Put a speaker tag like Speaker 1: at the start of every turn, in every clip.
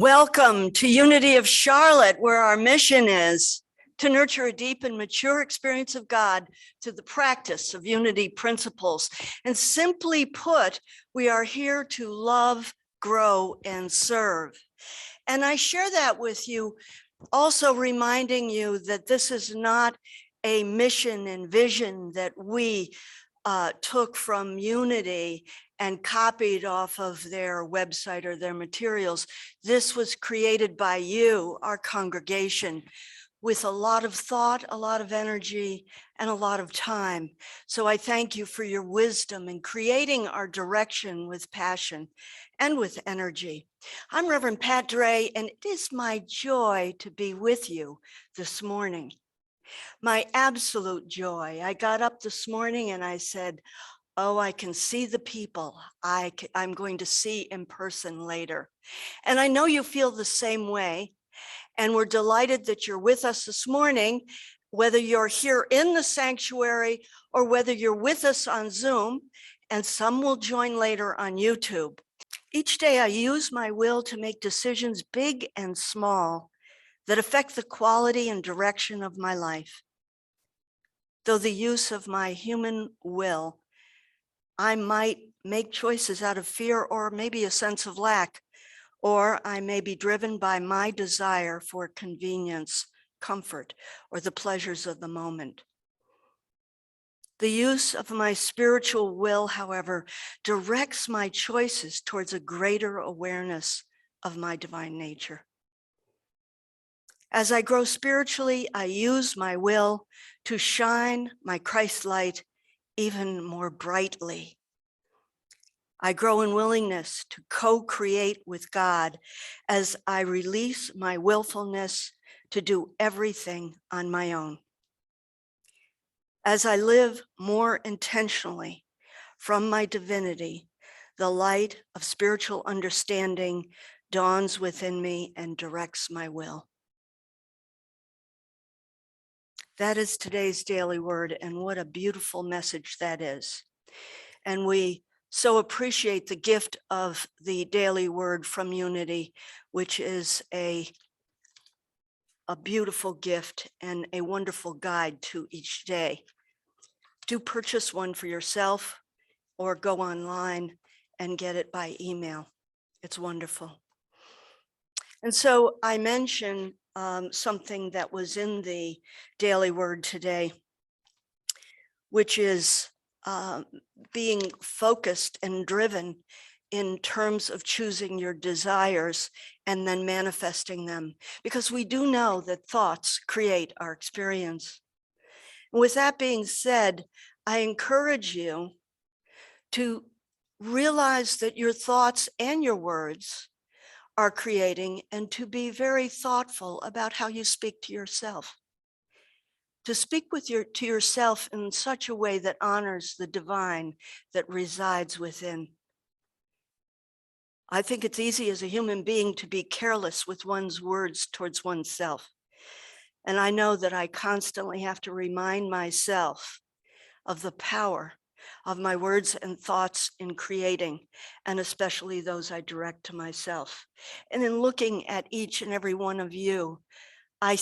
Speaker 1: Welcome to Unity of Charlotte, where our mission is to nurture a deep and mature experience of God through the practice of unity principles. And simply put, we are here to love, grow, and serve. And I share that with you, also reminding you that this is not a mission and vision that we took from Unity and copied off of their website or their materials. This was created by you, our congregation, with a lot of thought, a lot of energy, and a lot of time. So I thank you for your wisdom in creating our direction with passion and with energy. I'm Reverend Pat Dre, and it is my joy to be with you this morning. My absolute joy. I got up this morning and I said, oh, I can see the people I'm going to see in person later. And I know you feel the same way. And we're delighted that you're with us this morning, whether you're here in the sanctuary or whether you're with us on Zoom, and some will join later on YouTube. Each day I use my will to make decisions big and small that affect the quality and direction of my life. Though the use of my human will, I might make choices out of fear or maybe a sense of lack, or I may be driven by my desire for convenience, comfort, or the pleasures of the moment. The use of my spiritual will, however, directs my choices towards a greater awareness of my divine nature. As I grow spiritually, I use my will to shine my Christ light even more brightly. I grow in willingness to co-create with God as I release my willfulness to do everything on my own. As I live more intentionally from my divinity, the light of spiritual understanding dawns within me and directs my will. That is today's daily word, and what a beautiful message that is. And we so appreciate the gift of the daily word from Unity, which is a beautiful gift and a wonderful guide to each day. Do purchase one for yourself or go online and get it by email. It's wonderful. And so I mentioned something that was in the daily word today, which is being focused and driven in terms of choosing your desires and then manifesting them, because we do know that thoughts create our experience. With that being said, I encourage you to realize that your thoughts and your words are creating, and to be very thoughtful about how you speak to yourself. To speak to yourself in such a way that honors the divine that resides within. I think it's easy as a human being to be careless with one's words towards oneself. And I know that I constantly have to remind myself of the power of my words and thoughts in creating, and especially those I direct to myself. And in looking at each and every one of you, I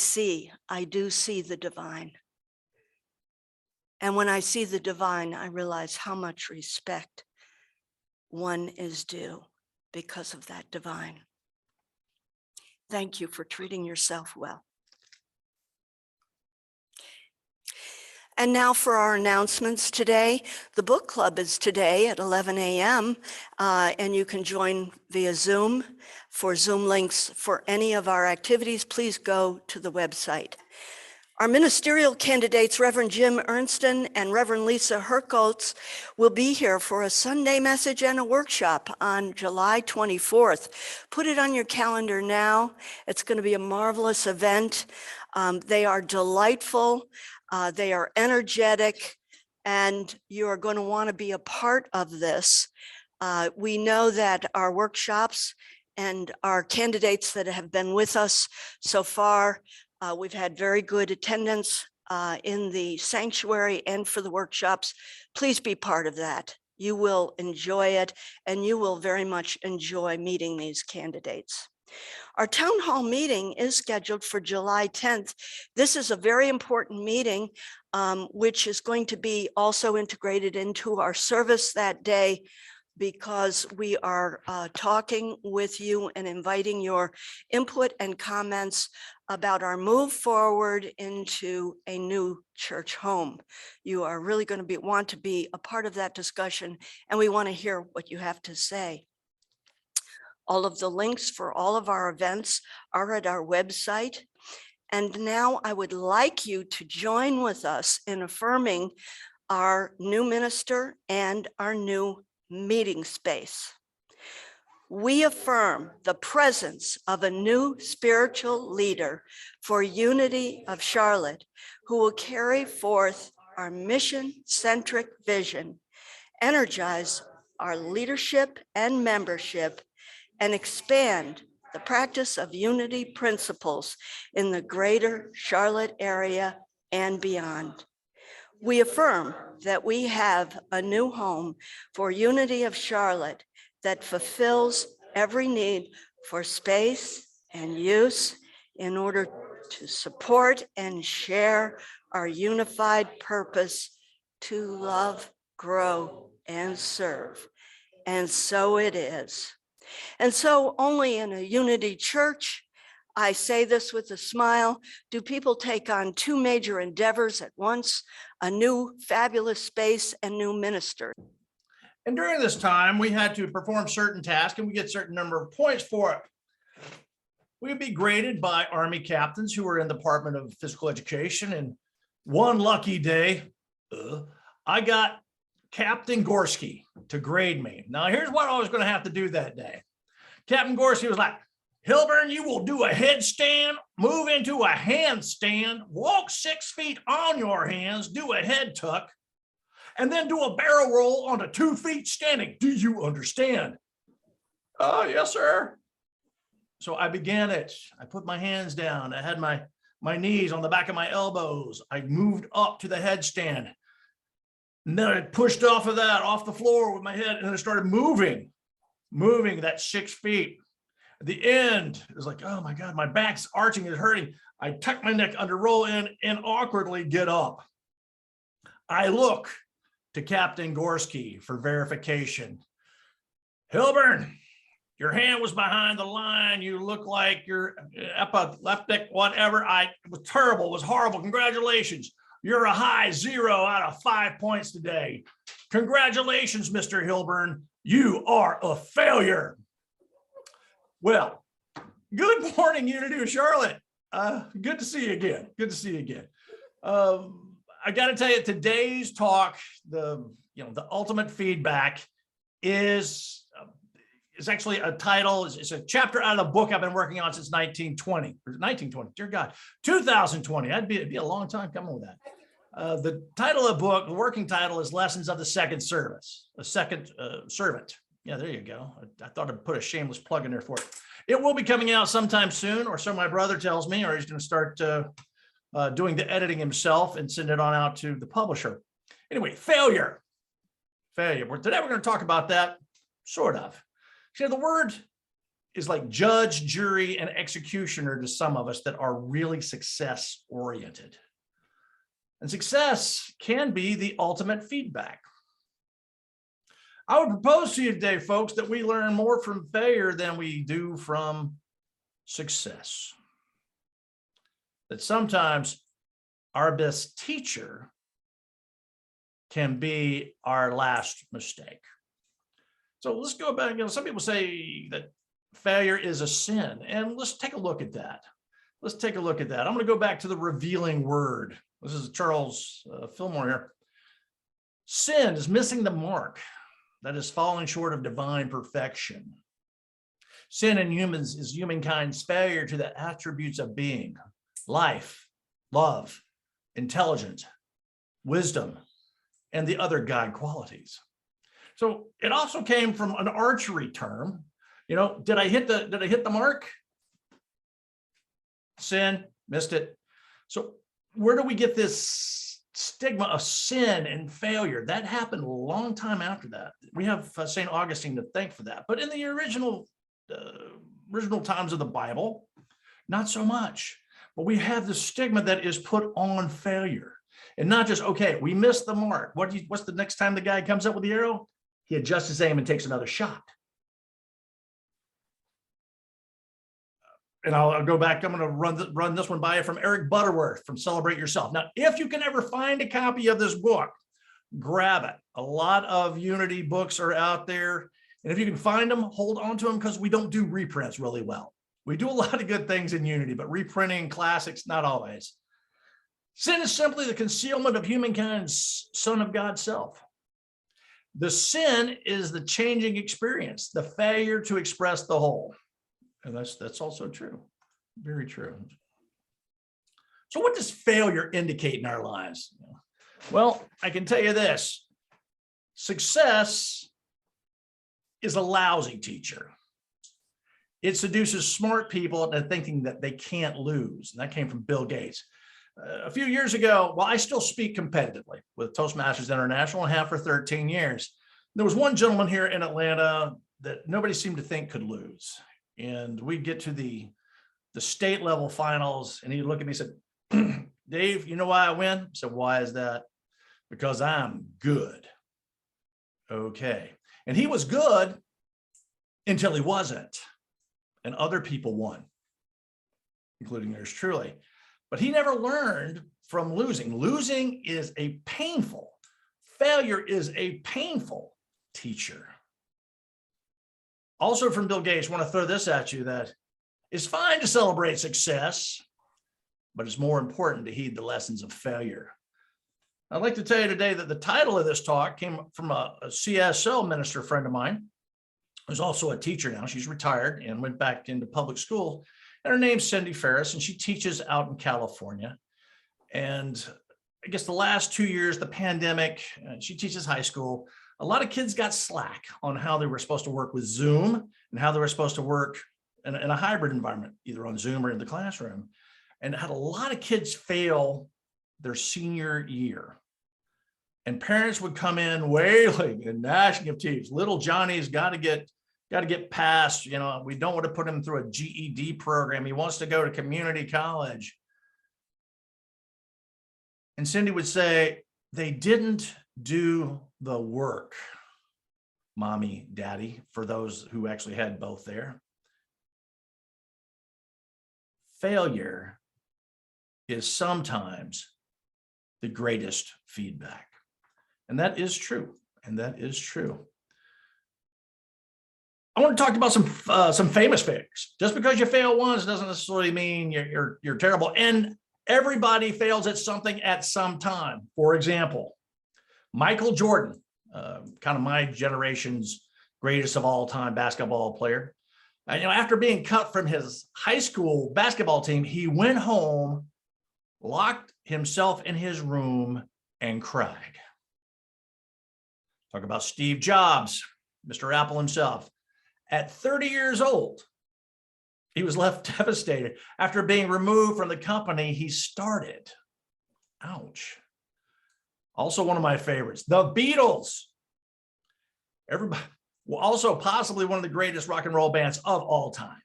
Speaker 1: do see the divine. And when I see the divine, I realize how much respect one is due because of that divine. Thank you for treating yourself well. And now for our announcements today. The book club is today at 11 a.m. And you can join via Zoom. For Zoom links for any of our activities, please go to the website. Our ministerial candidates, Reverend Jim Ernston and Reverend Lisa Herkoltz, will be here for a Sunday message and a workshop on July 24th. Put it on your calendar now. It's going to be a marvelous event. They are delightful. They are energetic, and you are going to want to be a part of this. We know that our workshops and our candidates that have been with us so far, we've had very good attendance in the sanctuary and for the workshops. Please be part of that. You will enjoy it, and you will very much enjoy meeting these candidates. Our town hall meeting is scheduled for July 10th. This is a very important meeting, which is going to be also integrated into our service that day, because we are talking with you and inviting your input and comments about our move forward into a new church home. You are really going to want to be a part of that discussion, and we want to hear what you have to say. All of the links for all of our events are at our website. And now I would like you to join with us in affirming our new minister and our new meeting space. We affirm the presence of a new spiritual leader for Unity of Charlotte, who will carry forth our mission-centric vision, energize our leadership and membership, and expand the practice of unity principles in the greater Charlotte area and beyond. We affirm that we have a new home for Unity of Charlotte that fulfills every need for space and use in order to support and share our unified purpose to love, grow, and serve. And so it is. And so only in a unity church, I say this with a smile, do people take on two major endeavors at once, a new fabulous space and new minister.
Speaker 2: And during this time, we had to perform certain tasks and we get a certain number of points for it. We would be graded by Army captains who were in the Department of Physical Education. And one lucky day, I got Captain Gorski to grade me. Now, here's what I was going to have to do that day. Captain Gorski was like, Hilburn, you will do a headstand, move into a handstand, walk 6 feet on your hands, do a head tuck, and then do a barrel roll onto 2 feet standing. Do you understand? Oh, yes, sir. So I began it. I put my hands down. I had my knees on the back of my elbows. I moved up to the headstand. And then I pushed off of that, off the floor with my head, and I started moving that 6 feet. At the end, it was like, oh my God, my back's arching, it's hurting. I tuck my neck under, roll in, and awkwardly get up. I look to Captain Gorski for verification. Hilburn, your hand was behind the line. You look like you're epileptic, whatever. It was terrible, it was horrible. Congratulations. You're a high 0 out of 5 points today. Congratulations, Mr. Hilburn. You are a failure. Well, good morning, Unity of Charlotte. Good to see you again. Good to see you again. I got to tell you, today's talk, the ultimate feedback is actually a title. It's a chapter out of the book I've been working on since 1920. Dear God, 2020. It'd be a long time coming with that. The title of the book, the working title, is Lessons of the Second Service, a Second Servant. Yeah, there you go. I thought I'd put a shameless plug in there for it. It will be coming out sometime soon, or so my brother tells me, or he's going to start doing the editing himself and send it on out to the publisher. Anyway, failure. Today we're going to talk about that, sort of. See, the word is like judge, jury, and executioner to some of us that are really success-oriented. And success can be the ultimate feedback. I would propose to you today, folks, that we learn more from failure than we do from success. That sometimes our best teacher can be our last mistake. So let's go back. Some people say that failure is a sin, and let's take a look at that. I'm going to go back to the revealing word. This is Charles Fillmore here. Sin is missing the mark. That is falling short of divine perfection. Sin in humans is humankind's failure to the attributes of being: life, love, intelligence, wisdom, and the other God qualities. So it also came from an archery term. Did I hit the mark? Sin, missed it. So where do we get this stigma of sin and failure? That happened a long time after that. We have St. Augustine to thank for that. But in the original original times of the Bible, not so much. But we have the stigma that is put on failure. And not just, okay, we missed the mark. What's the next time the guy comes up with the arrow? He adjusts his aim and takes another shot. And I'll go back. I'm going to run this one by you from Eric Butterworth from Celebrate Yourself. Now, if you can ever find a copy of this book, grab it. A lot of Unity books are out there. And if you can find them, hold on to them, because we don't do reprints really well. We do a lot of good things in Unity, but reprinting classics, not always. Sin is simply the concealment of humankind's Son of God's self. The sin is the changing experience, the failure to express the whole. And that's also true. Very true. So what does failure indicate in our lives? Well, I can tell you this. Success is a lousy teacher. It seduces smart people into thinking that they can't lose. And that came from Bill Gates. A few years ago, well, I still speak competitively with Toastmasters International and have for 13 years. There was one gentleman here in Atlanta that nobody seemed to think could lose. And we'd get to the state level finals, and he'd look at me and said, Dave, you know why I win? I said, why is that? Because I'm good. Okay. And he was good until he wasn't. And other people won, including yours truly. But he never learned from losing. Losing is a painful, failure is a painful teacher. Also from Bill Gates, I want to throw this at you, that it's fine to celebrate success, but it's more important to heed the lessons of failure. I'd like to tell you today that the title of this talk came from a CSL minister friend of mine, who's also a teacher now. She's retired and went back into public school. And her name's Cindy Ferris, and she teaches out in California. And I guess the last 2 years, the pandemic, she teaches high school. A lot of kids got slack on how they were supposed to work with Zoom and how they were supposed to work in a hybrid environment, either on Zoom or in the classroom. And had a lot of kids fail their senior year. And parents would come in wailing and gnashing of teeth. Little Johnny's got to get past, we don't want to put him through a GED program. He wants to go to community college. And Cindy would say, they didn't do the work, mommy, daddy, for those who actually had both there. Failure is sometimes the greatest feedback. And that is true. And that is true. I want to talk about some famous failures. Just because you fail once doesn't necessarily mean you're terrible. And everybody fails at something at some time. For example, Michael Jordan, kind of my generation's greatest of all time basketball player. After being cut from his high school basketball team, he went home, locked himself in his room, and cried. Talk about Steve Jobs, Mr. Apple himself. At 30 years old, he was left devastated after being removed from the company he started. Ouch. Also one of my favorites, the Beatles. Everybody, also possibly one of the greatest rock and roll bands of all time.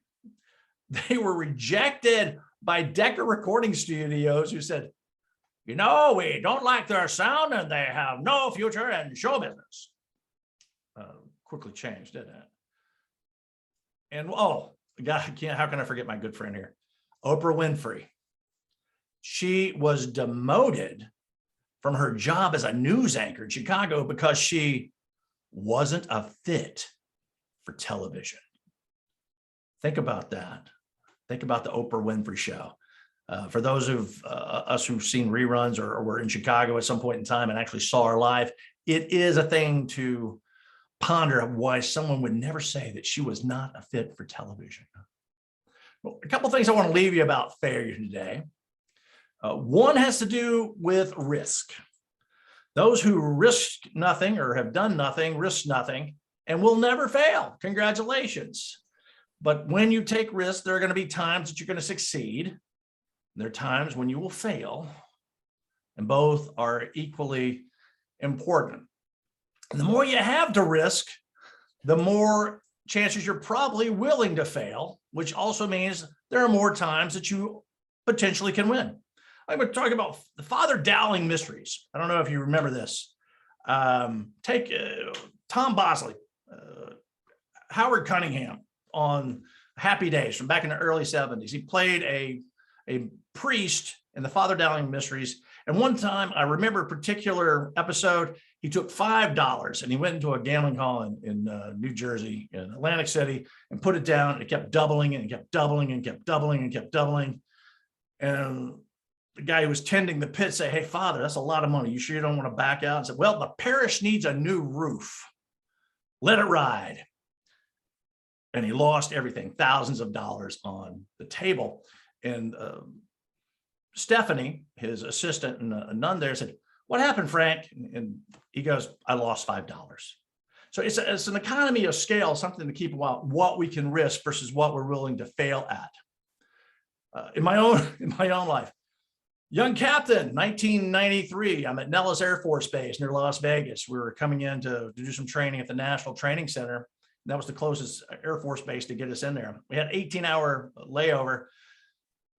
Speaker 2: They were rejected by Decca Recording Studios, who said, we don't like their sound and they have no future in show business. Quickly changed, didn't it? And God, how can I forget my good friend here? Oprah Winfrey. She was demoted from her job as a news anchor in Chicago because she wasn't a fit for television. Think about that. Think about the Oprah Winfrey Show. For those of us who've seen reruns or were in Chicago at some point in time and actually saw her live, it is a thing to ponder why someone would never say that she was not a fit for television. Well, a couple of things I want to leave you about failure today. One has to do with risk. Those who risk nothing or have done nothing, risk nothing, and will never fail. Congratulations. But when you take risks, there are going to be times that you're going to succeed. There are times when you will fail, and both are equally important. And the more you have to risk, the more chances you're probably willing to fail, which also means there are more times that you potentially can win. I'm going to talk about the Father Dowling mysteries. I don't know if you remember this. Take Tom Bosley, Howard Cunningham on Happy Days from back in the early 70s. He played a priest in the Father Dowling mysteries. And one time I remember a particular episode, he took $5 and he went into a gambling hall in New Jersey, in Atlantic City, and put it down. It kept doubling and kept doubling and kept doubling and kept doubling. And the guy who was tending the pit said, "Hey, Father, that's a lot of money. You sure you don't want to back out?" And said, "Well, the parish needs a new roof. Let it ride." And he lost everything, thousands of dollars on the table. And Stephanie, his assistant and a nun there, said, "What happened, Frank?" And he goes, "I lost $5. So it's an economy of scale, something to keep about what we can risk versus what we're willing to fail at. In my own life, young captain, 1993, I'm at Nellis Air Force Base near Las Vegas. We were coming in to do some training at the National Training Center. That was the closest Air Force base to get us in there. We had 18-hour layover.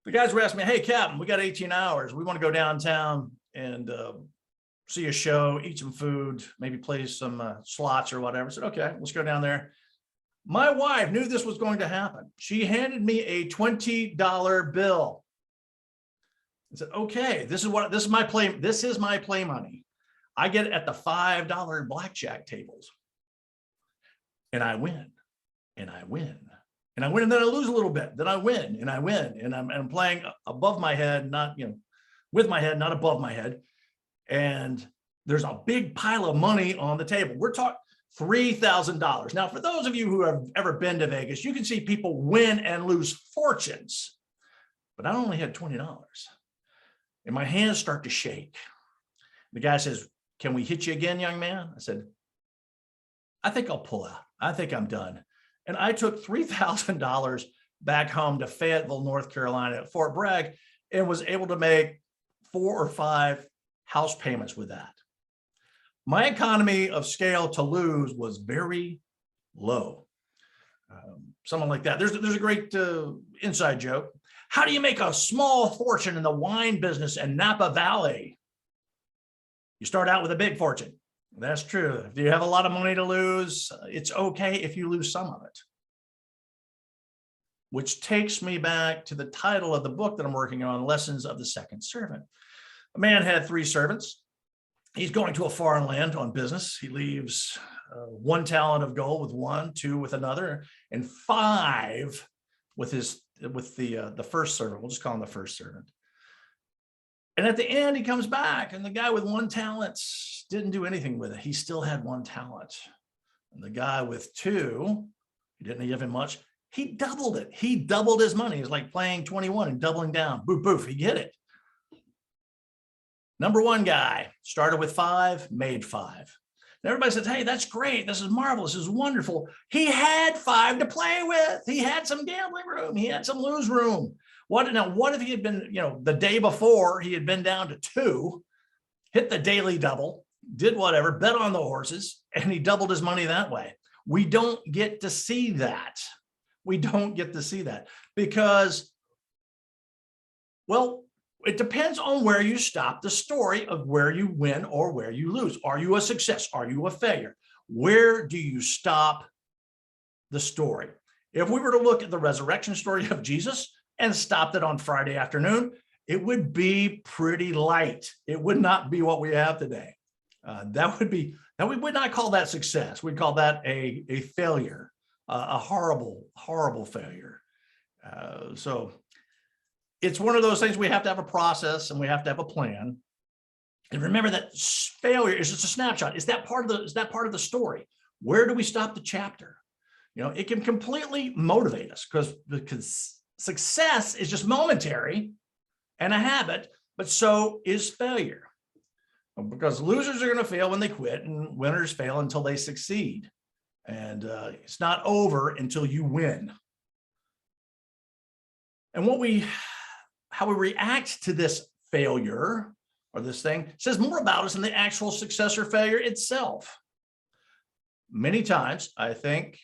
Speaker 2: The guys were asking me, "Hey, Captain, we got 18 hours. We want to go downtown and see a show, eat some food, maybe play some slots or whatever." I said, "Okay, let's go down there." My wife knew this was going to happen. She handed me a $20 bill. I said, "Okay, this is my play money. I get it at the $5 blackjack tables." And I win, and I win, and I win, and then I lose a little bit. Then I win, and I win, and I'm playing above my head, not with my head, not above my head. And there's a big pile of money on the table. We're talking $3,000. Now, for those of you who have ever been to Vegas, you can see people win and lose fortunes. But I only had $20, and my hands start to shake. The guy says, "Can we hit you again, young man?" I said, "I think I'll pull out. I think I'm done." And I took $3,000 back home to Fayetteville, North Carolina at Fort Bragg, and was able to make 4 or 5 house payments with that. My economy of scale to lose was very low. Something like that. There's a great inside joke. How do you make a small fortune in the wine business in Napa Valley? You start out with a big fortune. That's true. If you have a lot of money to lose, it's okay if you lose some of it. Which takes me back to the title of the book that I'm working on, Lessons of the Second Servant. A man had 3 servants. He's going to a foreign land on business. He leaves 1 talent of gold with one, 2 with another, and 5 with the first servant. We'll just call him the first servant. And at the end, he comes back, and the guy with 1 talent didn't do anything with it. He still had 1 talent. And the guy with 2, he didn't give him much. He doubled it. He doubled his money. It's like playing 21 and doubling down. Boof, boof, he get it. Number 1 guy started with 5, made 5. And everybody says, "Hey, that's great. This is marvelous. This is wonderful." He had 5 to play with. He had some gambling room. He had some lose room. What if he had been, the day before he had been down to 2, hit the daily double, did whatever, bet on the horses, and he doubled his money that way. We don't get to see that. We don't get to see that because, well, it depends on where you stop the story of where you win or where you lose. Are you a success? Are you a failure? Where do you stop the story? If we were to look at the resurrection story of Jesus and stopped it on Friday afternoon, it would be pretty light. It would not be what we have today. We would not call that success. We'd call that a failure, a horrible, horrible failure. So it's one of those things we have to have a process and we have to have a plan. And remember that failure is just a snapshot. Is that part of the story? Where do we stop the chapter? It can completely motivate us because success is just momentary and a habit, but so is failure. Because losers are going to fail when they quit and winners fail until they succeed. And it's not over until you win. And how we react to this failure or this thing says more about us than the actual success or failure itself. Many times, I think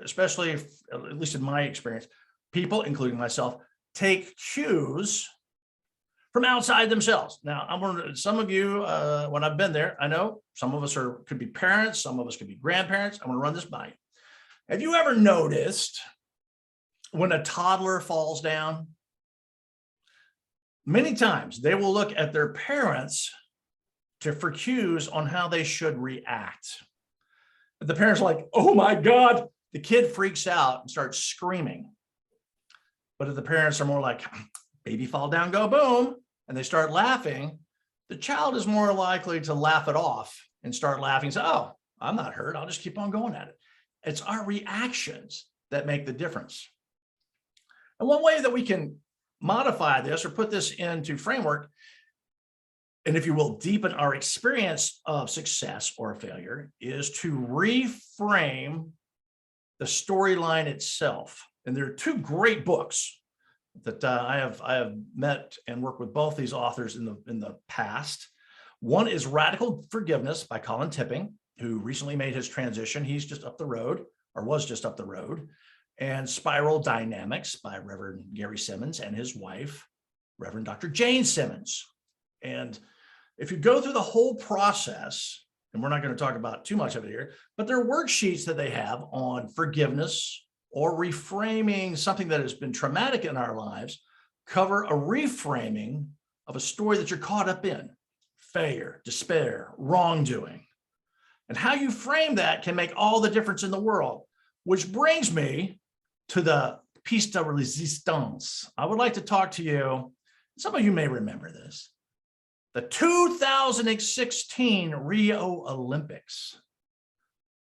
Speaker 2: especially at least in my experience, people, including myself, take cues from outside themselves. Now, some of you, when I've been there, I know some of us could be parents, some of us could be grandparents. I'm going to run this by you. Have you ever noticed when a toddler falls down? Many times they will look at their parents for cues on how they should react. The parents are like, oh my God, the kid freaks out and starts screaming. But if the parents are more like, baby fall down, go boom, and they start laughing, the child is more likely to laugh it off and start laughing and say, oh, I'm not hurt, I'll just keep on going at it. It's our reactions that make the difference. And one way that we can modify this or put this into framework, and if you will, deepen our experience of success or failure, is to reframe the storyline itself. And there are two great books that I have met and worked with both these authors in the past. One is Radical Forgiveness by Colin Tipping, who recently made his transition. He's just up the road, or was just up the road. And Spiral Dynamics by Reverend Gary Simmons and his wife, Reverend Dr. Jane Simmons. And if you go through the whole process, and we're not going to talk about too much of it here, but there are worksheets that they have on forgiveness or reframing something that has been traumatic in our lives, cover a reframing of a story that you're caught up in, failure, despair, wrongdoing. And how you frame that can make all the difference in the world, which brings me to the piece de resistance. I would like to talk to you, some of you may remember this, the 2016 Rio Olympics,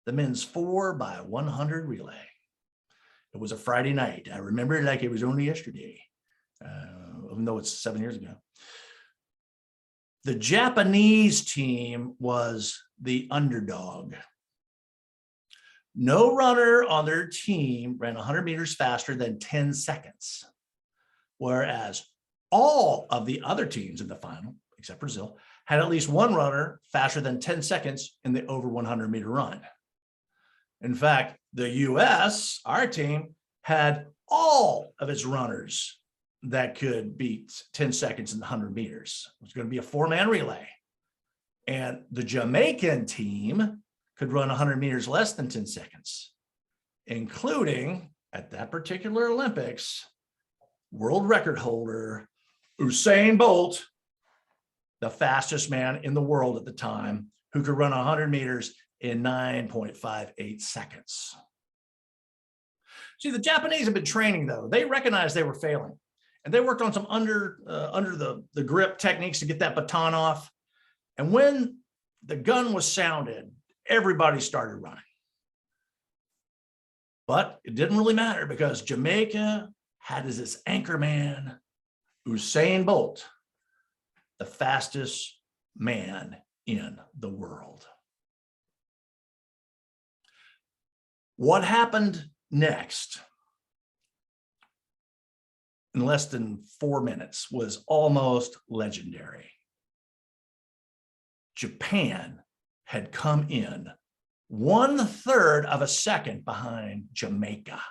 Speaker 2: the men's 4x100 relay. It was a Friday night. I remember it like it was only yesterday, even though it's 7 years ago. The Japanese team was the underdog. No runner on their team ran 100 meters faster than 10 seconds, whereas all of the other teams in the final, except Brazil, had at least one runner faster than 10 seconds in the over 100 meter run. In fact, the US, our team, had all of its runners that could beat 10 seconds in the 100 meters. It was going to be a 4-man relay. And the Jamaican team could run 100 meters less than 10 seconds, including, at that particular Olympics, world record holder Usain Bolt, the fastest man in the world at the time, who could run 100 meters in 9.58 seconds. See, the Japanese have been training, though. They recognized they were failing, and they worked on some under the grip techniques to get that baton off. And when the gun was sounded, everybody started running. But it didn't really matter, because Jamaica had as its anchor man Usain Bolt, the fastest man in the world. What happened next, in less than 4 minutes, was almost legendary. Japan had come in 1/3 of a second behind Jamaica.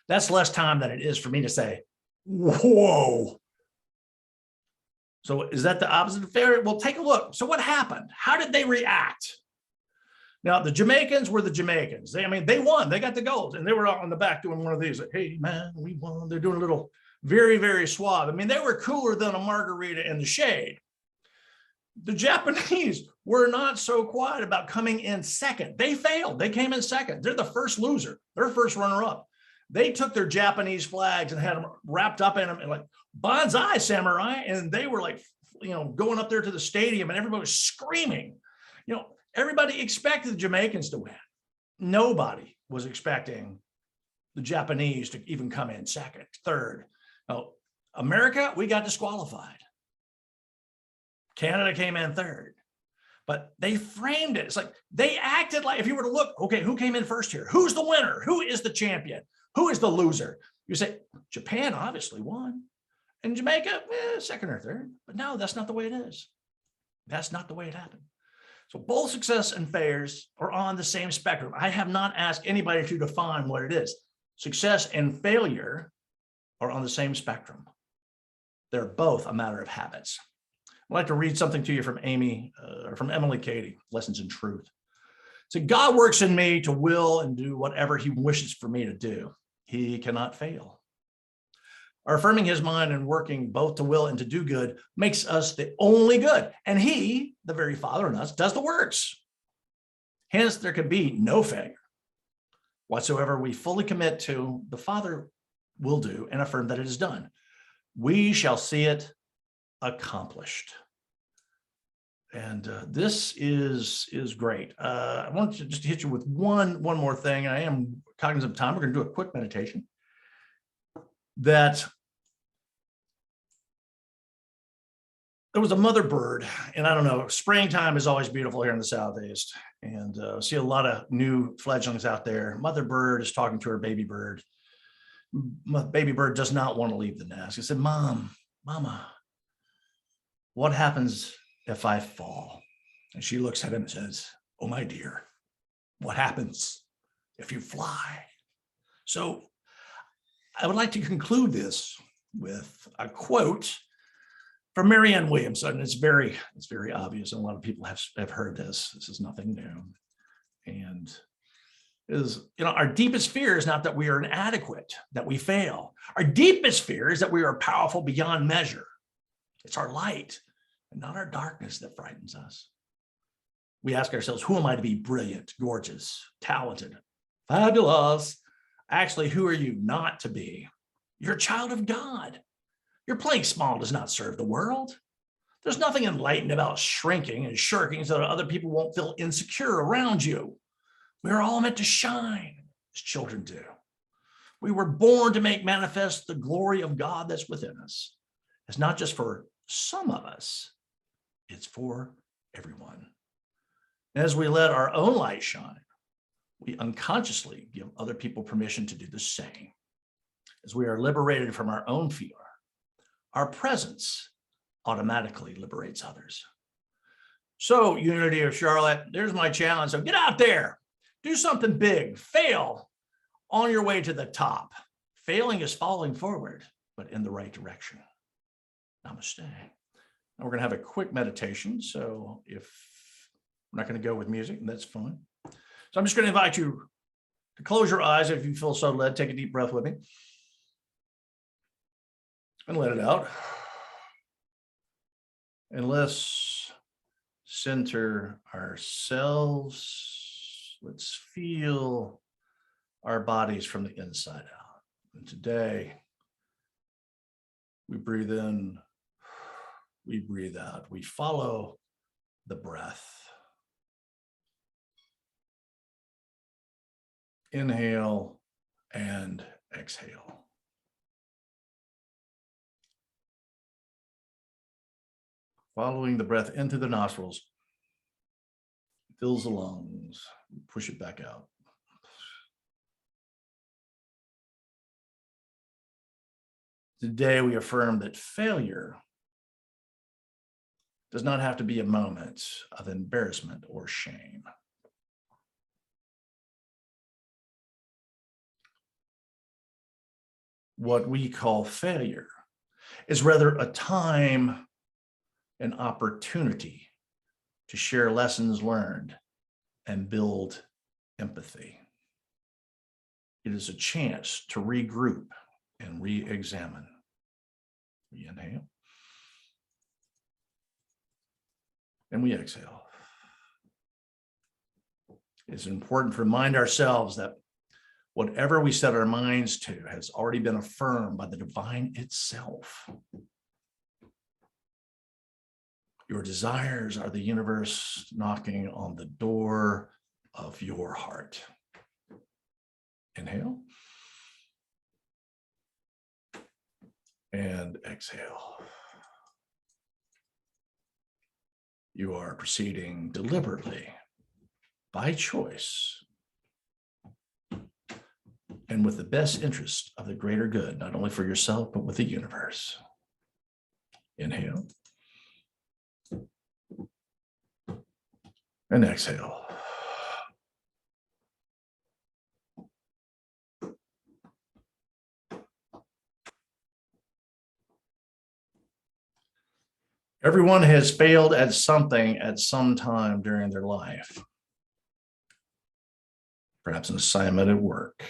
Speaker 2: That's less time than it is for me to say, whoa. So is that the opposite of failure? Well, take a look. So what happened? How did they react? Now, the Jamaicans were the Jamaicans. They won. They got the gold. And they were out on the back doing one of these, like, hey, man, we won. They're doing a little very, very suave. They were cooler than a margarita in the shade. The Japanese were not so quiet about coming in second. They failed. They came in second. They're the first loser. They're first runner-up. They took their Japanese flags and had them wrapped up in them and like, Banzai, samurai. And they were like, going up there to the stadium, and everybody was screaming. Everybody expected the Jamaicans to win. Nobody was expecting the Japanese to even come in second, third. Now, America, we got disqualified. Canada came in third. But they framed it. It's like they acted like, if you were to look, okay, who came in first here? Who's the winner? Who is the champion? Who is the loser? You say, Japan obviously won. And Jamaica, second or third. But no, that's not the way it is. That's not the way it happened. So both success and failures are on the same spectrum. I have not asked anybody to define what it is. Success and failure are on the same spectrum. They're both a matter of habits. I'd like to read something to you from Emily Cady, Lessons in Truth. So God works in me to will and do whatever he wishes for me to do. He cannot fail. Our affirming his mind and working both to will and to do good makes us the only good. And he, the very Father in us, does the works. Hence, there can be no failure. Whatsoever we fully commit to, the Father will do and affirm that it is done. We shall see it accomplished. And this is great. I want to just hit you with one more thing. I am cognizant of time. We're going to do a quick meditation. That there was a mother bird, and I don't know, springtime is always beautiful here in the Southeast, and see a lot of new fledglings out there. Mother bird is talking to her baby bird. Baby bird does not want to leave the nest. He said, Mama, what happens if I fall? And she looks at him and says, oh, my dear, what happens if you fly? So I would like to conclude this with a quote from Marianne Williamson. It's very obvious, and a lot of people have heard this. This is nothing new. And our deepest fear is not that we are inadequate, that we fail. Our deepest fear is that we are powerful beyond measure. It's our light and not our darkness that frightens us. We ask ourselves, who am I to be brilliant, gorgeous, talented, fabulous? Actually, who are you not to be? You're a child of God. Your playing small does not serve the world. There's nothing enlightened about shrinking and shirking so that other people won't feel insecure around you. We're all meant to shine as children do. We were born to make manifest the glory of God that's within us. It's not just for some of us, it's for everyone. As we let our own light shine, we unconsciously give other people permission to do the same. As we are liberated from our own fear, our presence automatically liberates others. So, Unity of Charlotte, there's my challenge. So get out there, do something big, fail on your way to the top. Failing is falling forward, but in the right direction. Namaste. Now we're going to have a quick meditation. So if we're not going to go with music, that's fine. So I'm just going to invite you to close your eyes if you feel so led. Take a deep breath with me. And let it out. And let's center ourselves. Let's feel our bodies from the inside out. And today, we breathe in, we breathe out. We follow the breath. Inhale and exhale. Following the breath into the nostrils, fills the lungs, push it back out. Today, we affirm that failure does not have to be a moment of embarrassment or shame. What we call failure is rather a time and opportunity to share lessons learned and build empathy. It is a chance to regroup and re-examine. We inhale and we exhale. It's important to remind ourselves that whatever we set our minds to has already been affirmed by the divine itself. Your desires are the universe knocking on the door of your heart. Inhale. And exhale. You are proceeding deliberately, by choice, and with the best interest of the greater good, not only for yourself, but with the universe. Inhale. And exhale. Everyone has failed at something at some time during their life. Perhaps an assignment at work,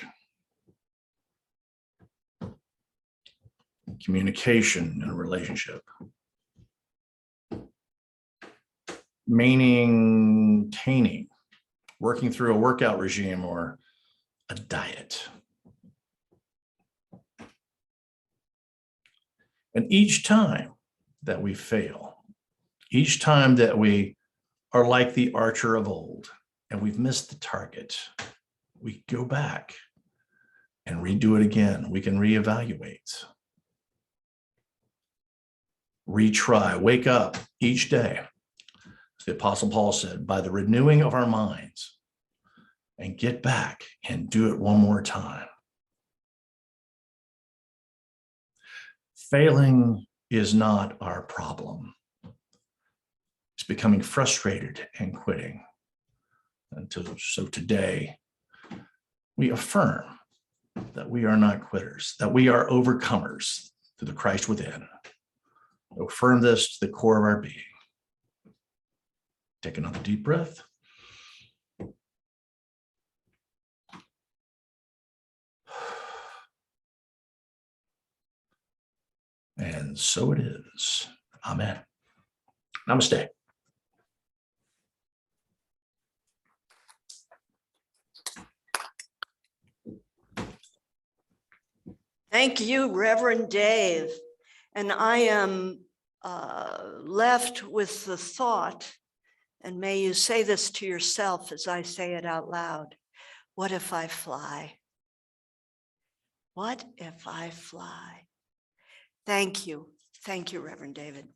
Speaker 2: communication in a relationship, maintaining, working through a workout regime or a diet. And each time that we fail, each time that we are like the archer of old and we've missed the target, we go back and redo it again. We can reevaluate, retry, wake up each day. As the Apostle Paul said, by the renewing of our minds, and get back and do it one more time. Failing is not our problem. It's becoming frustrated and quitting. So today, we affirm that we are not quitters, that we are overcomers through the Christ within. We affirm this to the core of our being. Take another deep breath. And so it is. Amen. Namaste.
Speaker 1: Thank you, Reverend Dave. And I am left with the thought, and may you say this to yourself as I say it out loud. What if I fly? What if I fly? Thank you. Thank you, Reverend David.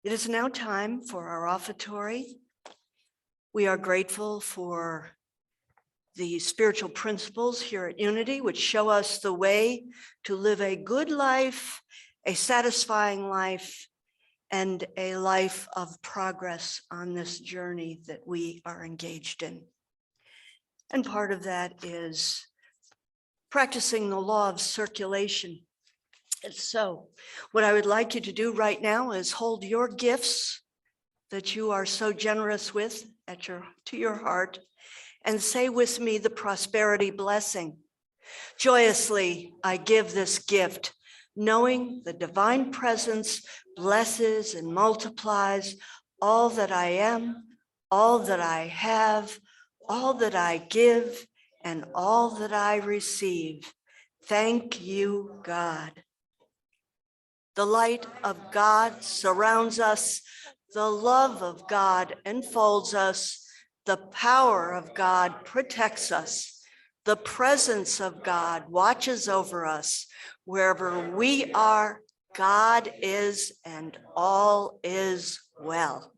Speaker 1: It is now time for our offertory. We are grateful for the spiritual principles here at Unity, which show us the way to live a good life, a satisfying life, and a life of progress on this journey that we are engaged in. And part of that is practicing the law of circulation. And so what I would like you to do right now is hold your gifts that you are so generous with to your heart, and say with me the prosperity blessing. Joyously, I give this gift, knowing the divine presence blesses and multiplies all that I am, all that I have, all that I give, and all that I receive. Thank you, God. The light of God surrounds us. The love of God enfolds us. The power of God protects us. The presence of God watches over us. Wherever we are, God is, and all is well.